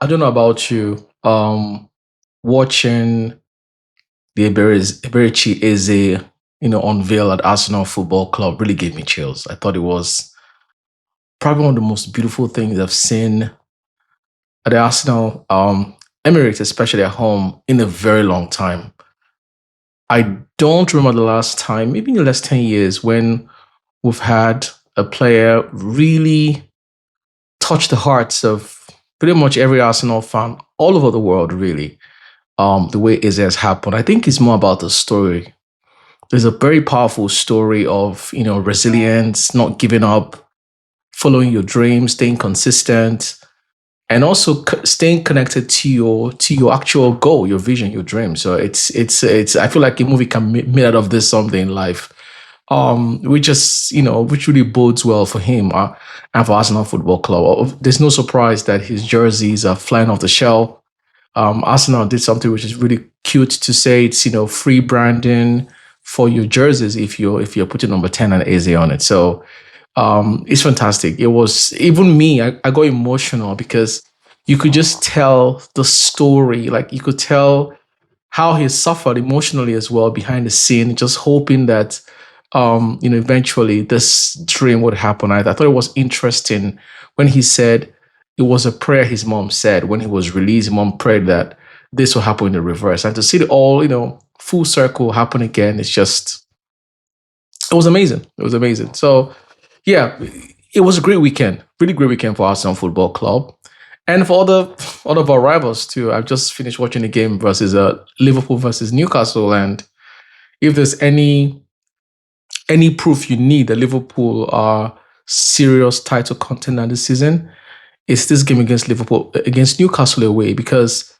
I don't know about you. Watching the Iberici Eze, unveil at Arsenal Football Club really gave me chills. I thought it was probably one of the most beautiful things I've seen at the Arsenal Emirates, especially at home, in a very long time. I don't remember the last time, maybe in the last 10 years, when we've had a player really touch the hearts of pretty much every Arsenal fan all over the world, really. The way Eze has happened. I think it's more about the story. There's a very powerful story of, resilience, not giving up, following your dreams, staying consistent, and also staying connected to your actual goal, your vision, your dream. So it's. I feel like a movie can be made out of this someday in life. Which just which really bodes well for him and for Arsenal Football Club. There's no surprise that his jerseys are flying off the shelf. Arsenal did something which is really cute to say. It's free branding for your jerseys if you're putting number 10 and Eze on it. So it's fantastic. It was even me. I got emotional because you could just tell the story. Like you could tell how he suffered emotionally as well behind the scene, just hoping that eventually this dream would happen. I thought it was interesting when he said it was a prayer his mom said when he was released. His mom prayed that this will happen in the reverse, and to see it all, full circle happen again. It was amazing. It was amazing. So yeah, it was a great weekend, really great weekend for Arsenal Football Club. And for other of our rivals too. I've just finished watching the game versus Liverpool versus Newcastle, and if there's any proof you need that Liverpool are serious title contender this season, it's this game against Liverpool against Newcastle away, because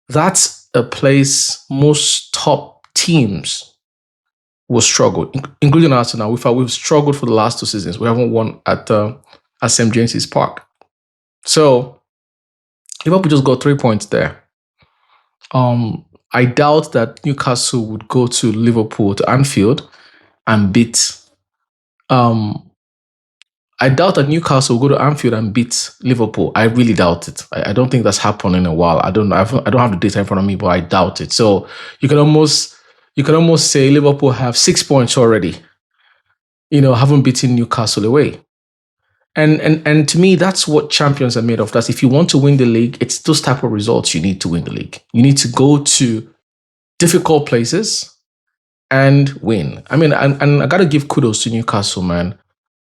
that's a place most top teams will struggle, including Arsenal. We've struggled for the last 2 seasons. We haven't won at St James's Park. So Liverpool just got 3 points there. I doubt that Newcastle would go to Liverpool to Anfield and beat. Um, I doubt that Newcastle will go to Anfield and beat Liverpool. I really doubt it. I don't think that's happened in a while. I don't have the data in front of me, but I doubt it. So you can almost you can almost say Liverpool have 6 points already. Haven't beaten Newcastle away. And to me, that's what champions are made of. That's if you want to win the league, it's those type of results you need to win the league. You need to go to difficult places and win. I mean, and I gotta give kudos to Newcastle, man.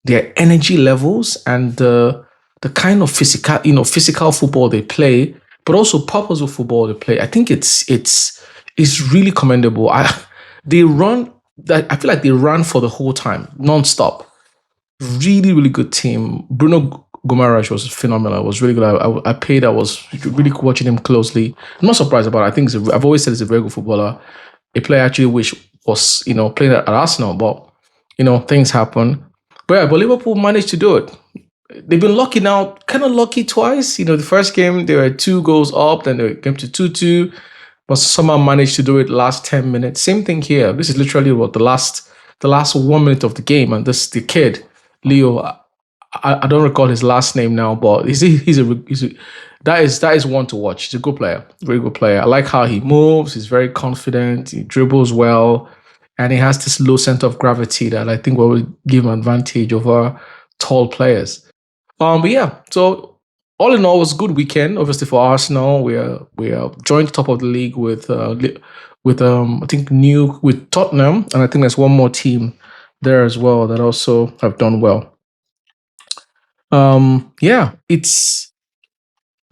Their energy levels and the kind of physical football they play, but also purposeful football they play. I think it's really commendable. They run I feel like they ran for the whole time, non-stop. Really, really good team. Bruno Gomaraj was phenomenal. I was really good. I paid. I was really watching him closely. I'm not surprised about it. I think I've always said he's a very good footballer. A player actually which was playing at Arsenal, but things happen. But yeah, but Liverpool managed to do it. They've been lucky now, kind of lucky twice. The first game they were 2 goals up, then they came to 2-2, but somehow managed to do it last 10 minutes. Same thing here. This is literally what the last 1 minute of the game, and this the kid Leo. I don't recall his last name now, but that is one to watch. He's a good player, very good player. I like how he moves. He's very confident. He dribbles well, and he has this low center of gravity that I think will give him advantage over tall players. But yeah, so all in all, it was a good weekend. Obviously for Arsenal, we are joint top of the league with I think new with Tottenham, and I think there's one more team there as well that also have done well. Yeah, it's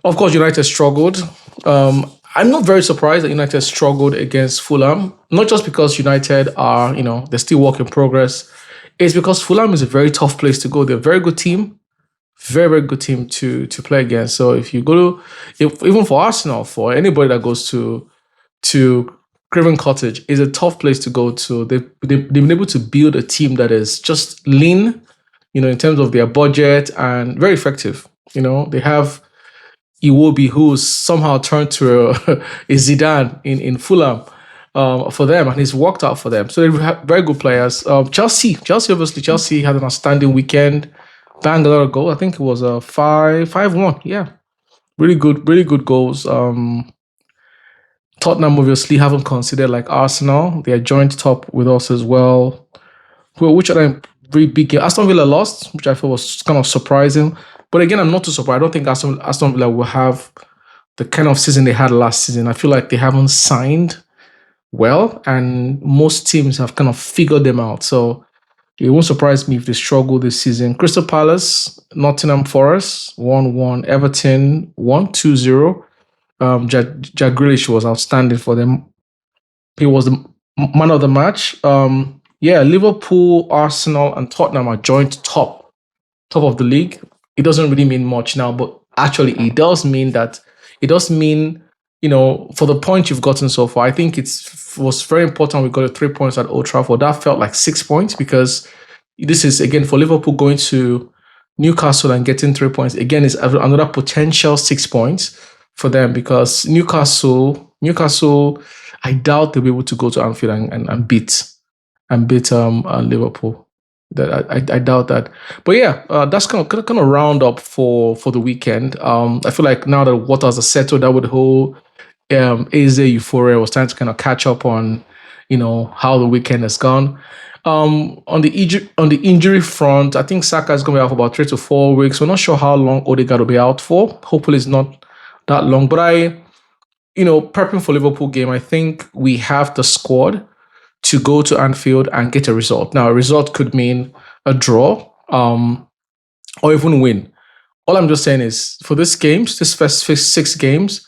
of course United struggled. I'm not very surprised that United struggled against Fulham. Not just because United are they're still work in progress. It's because Fulham is a very tough place to go. They're a very good team, very very good team to play against. So if you go to, if even for Arsenal, for anybody that goes to Craven Cottage, is a tough place to go to. They've been able to build a team that is just lean, in terms of their budget, and very effective. They have Iwobi, who's somehow turned to a Zidane in Fulham for them, and he's worked out for them. So they have very good players. Chelsea had an outstanding weekend, banged a lot of goals. I think it was a 5-1. Yeah, really good goals. Tottenham obviously haven't considered like Arsenal. They are joint top with us as well. Well, which are them very big game? Aston Villa lost, which I thought was kind of surprising. But again, I'm not too surprised. I don't think Aston Villa will have the kind of season they had last season. I feel like they haven't signed well, and most teams have kind of figured them out. So it won't surprise me if they struggle this season. Crystal Palace, Nottingham Forest, 1-1. Everton, 1-2-0. Jack Grealish was outstanding for them. He was the man of the match. Yeah, Liverpool, Arsenal, and Tottenham are joint top of the league. It doesn't really mean much now, but actually it does mean that it does mean, for the point you've gotten so far. I think it was very important we got the 3 points at Old Trafford. That felt like 6 points because this is again for Liverpool going to Newcastle and getting 3 points. Again, is another potential 6 points for them because Newcastle, I doubt they'll be able to go to Anfield and beat Liverpool. That I doubt that. But yeah, that's kind of round up for the weekend. I feel like now that waters are settled, that would whole Eze euphoria was trying to kind of catch up on, how the weekend has gone. On the injury front, I think Saka is going to be out for about 3 to 4 weeks. We're not sure how long Odegaard will be out for. Hopefully, it's not that long. But prepping for Liverpool game, I think we have the squad to go to Anfield and get a result. Now, a result could mean a draw, or even win. All I'm just saying is for this first 6 games,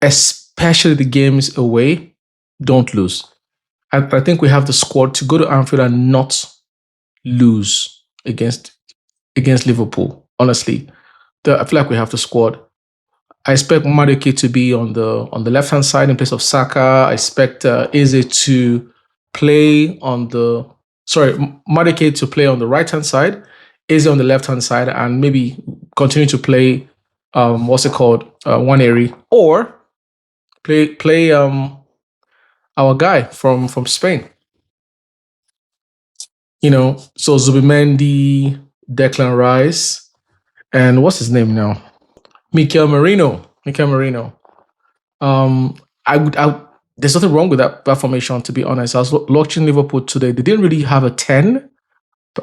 especially the games away, don't lose. I think we have the squad to go to Anfield and not lose against Liverpool. Honestly, I feel like we have the squad. I expect Madueke to be on the left hand side in place of Saka. I expect Eze to play on the Madueke to play on the right hand side, Eze on the left hand side, and maybe continue to play what's it called, Waneri, or play our guy from Spain. So Zubimendi, Declan Rice, and what's his name now? Mikel Merino. Mikel Merino. I there's nothing wrong with that formation, to be honest. I was watching Liverpool today. They didn't really have a 10.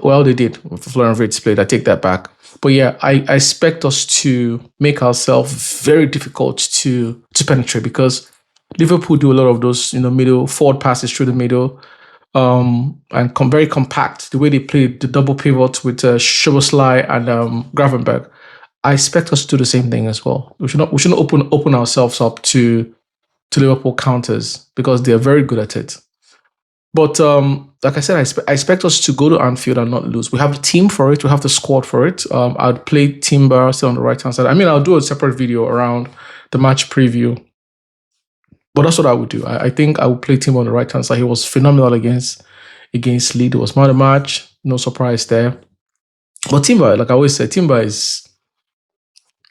Well, they did. Florian Wirtz played. I take that back. But yeah, I expect us to make ourselves very difficult to penetrate because Liverpool do a lot of those, middle forward passes through the middle, and very compact. The way they play the double pivot with Szoboszlai and Gravenberg. I expect us to do the same thing as well. We shouldn't open ourselves up to Liverpool counters because they are very good at it. But like I said, I expect us to go to Anfield and not lose. We have the team for it. We have the squad for it. I'd play Timber still on the right hand side. I mean, I'll do a separate video around the match preview. But that's what I would do. I think I would play Timber on the right hand side. He was phenomenal against Leeds. It was man of the match. No surprise there. But Timber, like I always say, Timber is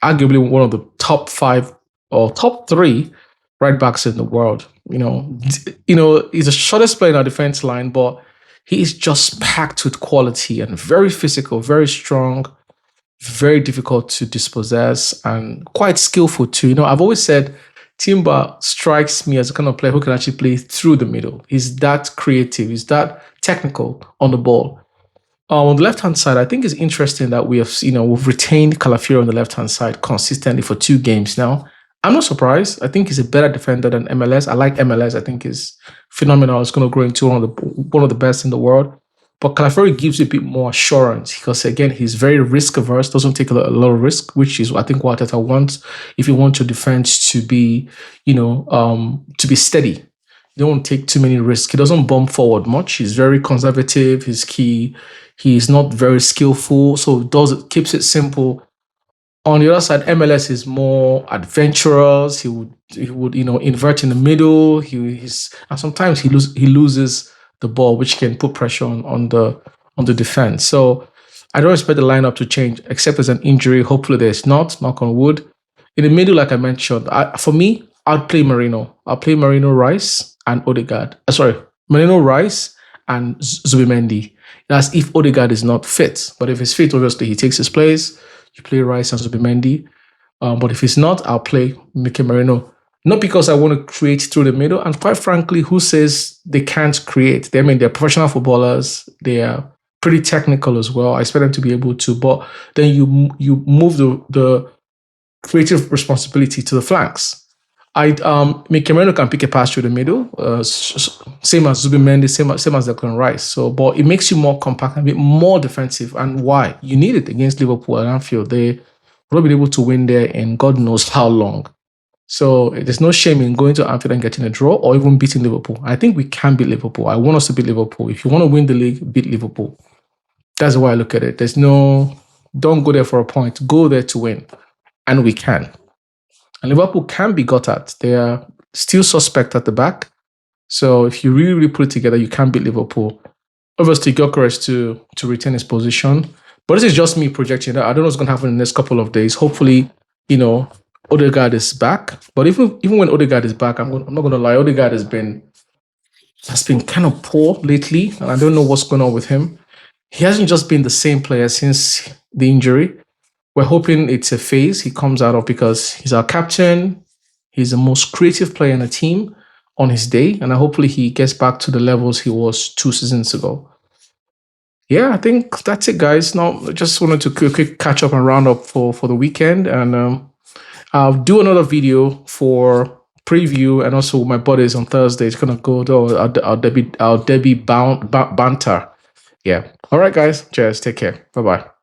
arguably one of the top 5 or top 3 right backs in the world. He's the shortest player in our defense line, but he is just packed with quality and very physical, very strong, very difficult to dispossess, and quite skillful too. I've always said Timber strikes me as a kind of player who can actually play through the middle. He's that creative, he's that technical on the ball. On the left-hand side, I think it's interesting that we've retained Calafiori on the left-hand side consistently for 2 games now. I'm not surprised. I think he's a better defender than MLS. I like MLS. I think he's phenomenal. It's going to grow into one of the best in the world. But Calafiori gives you a bit more assurance because, again, he's very risk-averse, doesn't take a lot of risk, which is, I think, what Arteta wants. If you want your defense to be, to be steady, you don't take too many risks. He doesn't bomb forward much. He's very conservative. He's key. He's not very skillful, so keeps it simple. On the other side, MLS is more adventurous. He would invert in the middle. And sometimes he loses the ball, which can put pressure on the defense. So I don't expect the lineup to change, except there's an injury. Hopefully there's not. Knock on wood. In the middle, like I mentioned, for me, I'd play Merino. I'll play Merino, Rice, and Odegaard. Merino, Rice, and Zubimendi. That's if Odegaard is not fit. But if he's fit, obviously he takes his place. You play Rice and Zubimendi. But if it's not, I'll play Mikel Merino. Not because I want to create through the middle. And quite frankly, who says they can't create? I mean, they're professional footballers. They are pretty technical as well. I expect them to be able to. But then you move the creative responsibility to the flanks. I Cameron can pick a pass through the middle, same as Zubimendi, same as Declan Rice. So, but it makes you more compact, a bit more defensive. And why? You need it against Liverpool at Anfield. They will not been able to win there in God knows how long. So there's no shame in going to Anfield and getting a draw or even beating Liverpool. I think we can beat Liverpool. I want us to beat Liverpool. If you want to win the league, beat Liverpool. That's the way I look at it. Don't go there for a point. Go there to win. And we can. And Liverpool can be got at. They are still suspect at the back. So if you really, really put it together, you can beat Liverpool. Obviously, Gyökeres to retain his position. But this is just me projecting that. I don't know what's going to happen in the next couple of days. Hopefully, Odegaard is back. But even when Odegaard is back, I'm not going to lie. Odegaard has been kind of poor lately, and I don't know what's going on with him. He hasn't just been the same player since the injury. We're hoping it's a phase he comes out of because he's our captain. He's the most creative player in the team on his day, and hopefully he gets back to the levels he was 2 seasons ago. Yeah, I think that's it, guys. Now, I just wanted to quick catch up and round up for the weekend, and I'll do another video for preview, and also my buddies on Thursday. It's gonna go to our Debbie banter. Yeah. All right, guys. Cheers. Take care. Bye bye.